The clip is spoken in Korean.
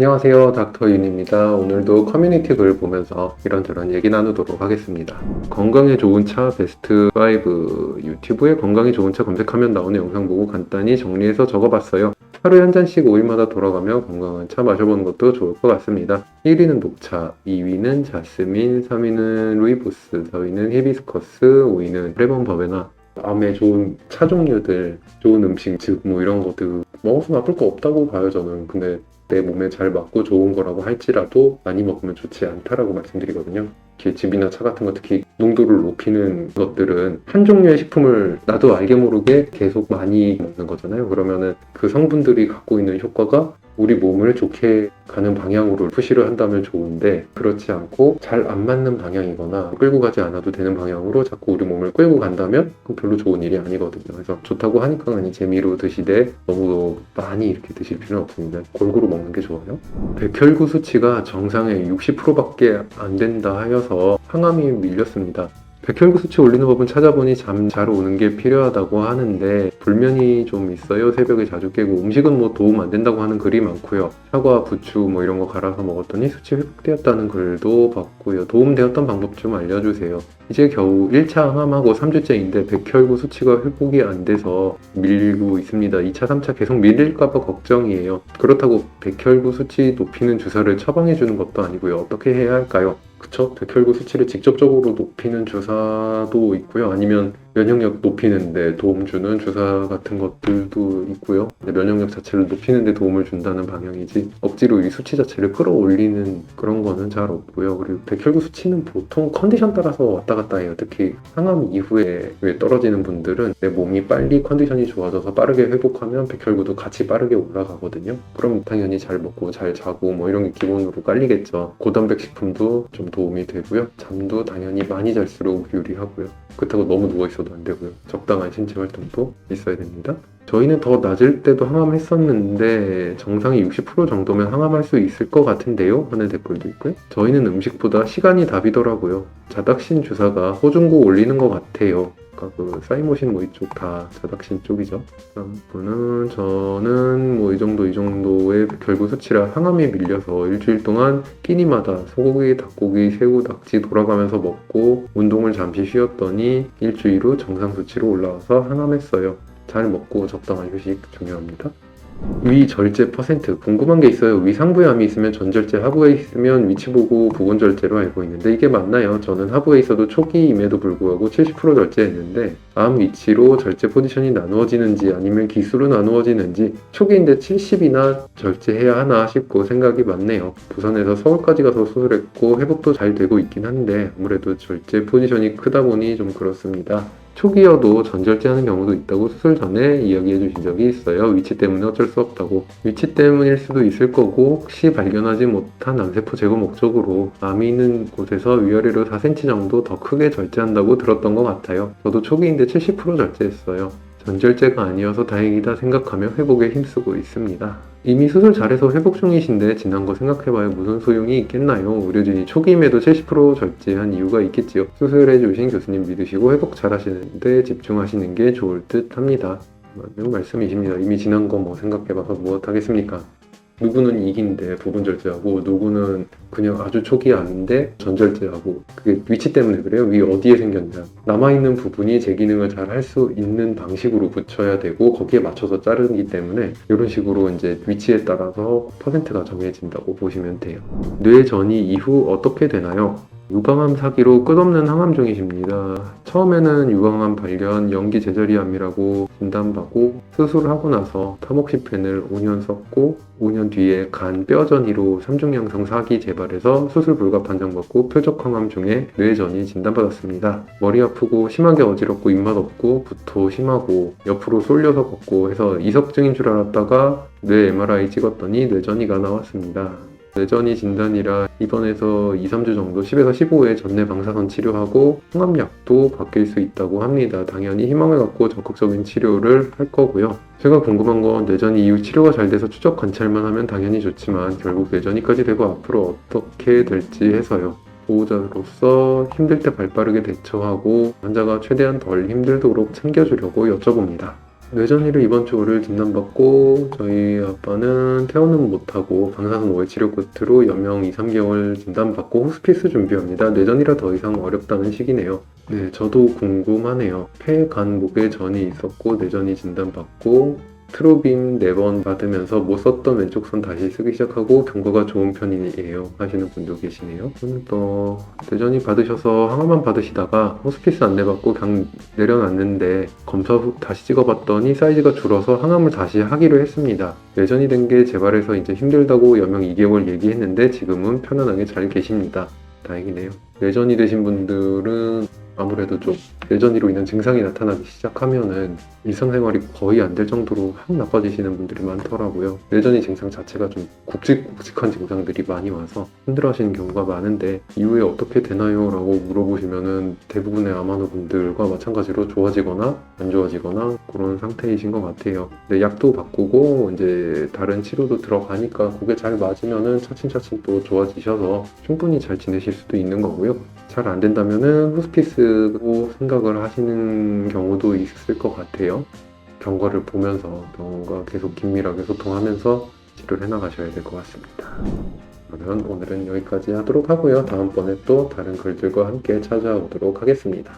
안녕하세요, 닥터 윤입니다. 오늘도 커뮤니티 글 보면서 이런저런 얘기 나누도록 하겠습니다. 건강에 좋은 차 베스트 5 유튜브에 건강에 좋은 차 검색하면 나오는 영상 보고 간단히 정리해서 적어봤어요. 하루에 한 잔씩 5일마다 돌아가며 건강한 차 마셔보는 것도 좋을 것 같습니다. 1위는 녹차, 2위는 자스민, 3위는 루이보스, 4위는 히비스커스, 5위는 레몬 버베나. 암에 좋은 차 종류들, 좋은 음식, 즉 뭐 이런 것들 먹어서 나쁠 거 없다고 봐요, 저는. 근데 내 몸에 잘 맞고 좋은 거라고 할지라도 많이 먹으면 좋지 않다라고 말씀드리거든요. 이렇게 집이나 차 같은 거 특히 농도를 높이는 것들은 한 종류의 식품을 나도 알게 모르게 계속 많이 먹는 거잖아요. 그러면은 그 성분들이 갖고 있는 효과가 우리 몸을 좋게 가는 방향으로 푸시를 한다면 좋은데, 그렇지 않고 잘 안 맞는 방향이거나 끌고 가지 않아도 되는 방향으로 자꾸 우리 몸을 끌고 간다면 그건 별로 좋은 일이 아니거든요. 그래서 좋다고 하니까 그냥 재미로 드시되 너무 많이 이렇게 드실 필요는 없습니다. 골고루 먹는 게 좋아요. 백혈구 수치가 정상의 60%밖에 안 된다 하여서 항암이 밀렸습니다. 백혈구 수치 올리는 법은 찾아보니 잠 잘 오는 게 필요하다고 하는데 불면이 좀 있어요. 새벽에 자주 깨고 음식은 뭐 도움 안 된다고 하는 글이 많고요. 사과, 부추 뭐 이런 거 갈아서 먹었더니 수치 회복되었다는 글도 봤고요. 도움되었던 방법 좀 알려주세요. 이제 겨우 1차 항암하고 3주째인데 백혈구 수치가 회복이 안 돼서 밀리고 있습니다. 2차, 3차 계속 밀릴까봐 걱정이에요. 그렇다고 백혈구 수치 높이는 주사를 처방해 주는 것도 아니고요. 어떻게 해야 할까요? 그쵸? 백혈구 수치를 직접적으로 높이는 주사도 있고요. 아니면 면역력 높이는데 도움 주는 주사 같은 것들도 있고요. 근데 면역력 자체를 높이는데 도움을 준다는 방향이지 억지로 이 수치 자체를 끌어올리는 그런 거는 잘 없고요. 그리고 백혈구 수치는 보통 컨디션 따라서 왔다 갔다 해요. 특히 항암 이후에 떨어지는 분들은 내 몸이 빨리 컨디션이 좋아져서 빠르게 회복하면 백혈구도 같이 빠르게 올라가거든요. 그럼 당연히 잘 먹고 잘 자고 뭐 이런 게 기본으로 깔리겠죠. 고단백 식품도 좀 도움이 되고요. 잠도 당연히 많이 잘수록 유리하고요. 그렇다고 너무 누워있어도 안 되고요. 적당한 신체 활동도 있어야 됩니다. 저희는 더 낮을 때도 항암했었는데 정상이 60% 정도면 항암할 수 있을 것 같은데요? 하는 댓글도 있고요. 저희는 음식보다 시간이 답이더라고요. 자닥신 주사가 호중고 올리는 것 같아요. 그 사이모신 뭐 이쪽 다 자닥신 쪽이죠. 다음 분은 저는 뭐 이 정도의 백혈구 수치라 항암이 밀려서 일주일 동안 끼니마다 소고기, 닭고기, 새우, 낙지 돌아가면서 먹고 운동을 잠시 쉬었더니 일주일 후 정상 수치로 올라와서 항암했어요. 잘 먹고 적당한 휴식 중요합니다. 위 절제 퍼센트 궁금한 게 있어요. 위 상부에 암이 있으면 전절제, 하부에 있으면 위치 보고 부분 절제로 알고 있는데 이게 맞나요? 저는 하부에 있어도 초기임에도 불구하고 70% 절제했는데 암 위치로 절제 포지션이 나누어지는지 아니면 기수로 나누어지는지 초기인데 70이나 절제해야 하나 싶고 생각이 많네요. 부산에서 서울까지 가서 수술했고 회복도 잘 되고 있긴 한데 아무래도 절제 포지션이 크다 보니 좀 그렇습니다. 초기여도 전절제하는 경우도 있다고 수술 전에 이야기해 주신 적이 있어요. 위치 때문에 어쩔 수 없다고. 위치 때문일 수도 있을 거고 혹시 발견하지 못한 암세포 제거 목적으로 암이 있는 곳에서 위아래로 4cm 정도 더 크게 절제한다고 들었던 것 같아요. 저도 초기인데 70% 절제했어요. 전절제가 아니어서 다행이다 생각하며 회복에 힘쓰고 있습니다. 이미 수술 잘해서 회복 중이신데 지난 거 생각해봐야 무슨 소용이 있겠나요? 의료진이 초기임에도 70% 절제한 이유가 있겠지요. 수술해주신 교수님 믿으시고 회복 잘하시는데 집중하시는 게 좋을 듯 합니다. 맞는 말씀이십니다. 이미 지난 거 뭐 생각해봐서 무엇하겠습니까? 누구는 이긴데 부분 절제하고 누구는 그냥 아주 초기 암인데 전절제하고 그게 위치 때문에 그래요. 위 어디에 생겼냐. 남아있는 부분이 제 기능을 잘 할 수 있는 방식으로 붙여야 되고 거기에 맞춰서 자르기 때문에 이런 식으로 이제 위치에 따라서 퍼센트가 정해진다고 보시면 돼요. 뇌전이 이후 어떻게 되나요? 유방암 사기로 끝없는 항암 중이십니다. 처음에는 유방암 발견 연기 제자리암이라고 진단받고 수술하고 나서 타모xi펜을 5년 썼고 5년 뒤에 간 뼈전이로 3중 양성 사기 재발해서 수술 불가 판정받고 표적 항암 중에 뇌전이 진단받았습니다. 머리 아프고 심하게 어지럽고 입맛 없고 구토 심하고 옆으로 쏠려서 걷고 해서 이석증인 줄 알았다가 뇌 MRI 찍었더니 뇌전이가 나왔습니다. 뇌전이 진단이라 입원해서 2-3주 정도 10에서 15회 전내 방사선 치료하고 항암약도 바뀔 수 있다고 합니다. 당연히 희망을 갖고 적극적인 치료를 할 거고요. 제가 궁금한 건 뇌전이 이후 치료가 잘 돼서 추적 관찰만 하면 당연히 좋지만 결국 뇌전이까지 되고 앞으로 어떻게 될지 해서요. 보호자로서 힘들 때 발빠르게 대처하고 환자가 최대한 덜 힘들도록 챙겨주려고 여쭤봅니다. 뇌전이를 이번 주 월요일 진단받고 저희 아빠는 퇴원은 못하고 방사선 오해 치료 끝으로 연명 2, 3개월 진단받고 호스피스 준비합니다. 뇌전이라 더 이상 어렵다는 시기네요. 네, 저도 궁금하네요. 폐, 간, 목에 전이 있었고 뇌전이 진단받고 트로빔 4번 받으면서 못 썼던 왼쪽 손 다시 쓰기 시작하고 경과가 좋은 편이에요 하시는 분도 계시네요. 또 뇌전이 받으셔서 항암만 받으시다가 호스피스 안내받고 그냥 내려놨는데 검사 후 다시 찍어봤더니 사이즈가 줄어서 항암을 다시 하기로 했습니다. 뇌전이 된 게 재발해서 이제 힘들다고 연명 2개월 얘기했는데 지금은 편안하게 잘 계십니다. 다행이네요. 뇌전이 되신 분들은 아무래도 좀 뇌전이로 인한 증상이 나타나기 시작하면은 일상생활이 거의 안 될 정도로 확 나빠지시는 분들이 많더라고요. 뇌전이 증상 자체가 좀 굵직굵직한 증상들이 많이 와서 힘들어하시는 경우가 많은데 이후에 어떻게 되나요? 라고 물어보시면은 대부분의 아마노 분들과 마찬가지로 좋아지거나 안 좋아지거나 그런 상태이신 것 같아요. 근데 약도 바꾸고 이제 다른 치료도 들어가니까 그게 잘 맞으면은 차츰차츰 또 좋아지셔서 충분히 잘 지내실 수도 있는 거고요. 잘 안 된다면은 호스피스로 생각을 하시는 경우도 있을 것 같아요. 경과를 보면서 병원과 계속 긴밀하게 소통하면서 치료를 해나가셔야 될 것 같습니다. 그러면 오늘은 여기까지 하도록 하고요. 다음번에 또 다른 글들과 함께 찾아오도록 하겠습니다.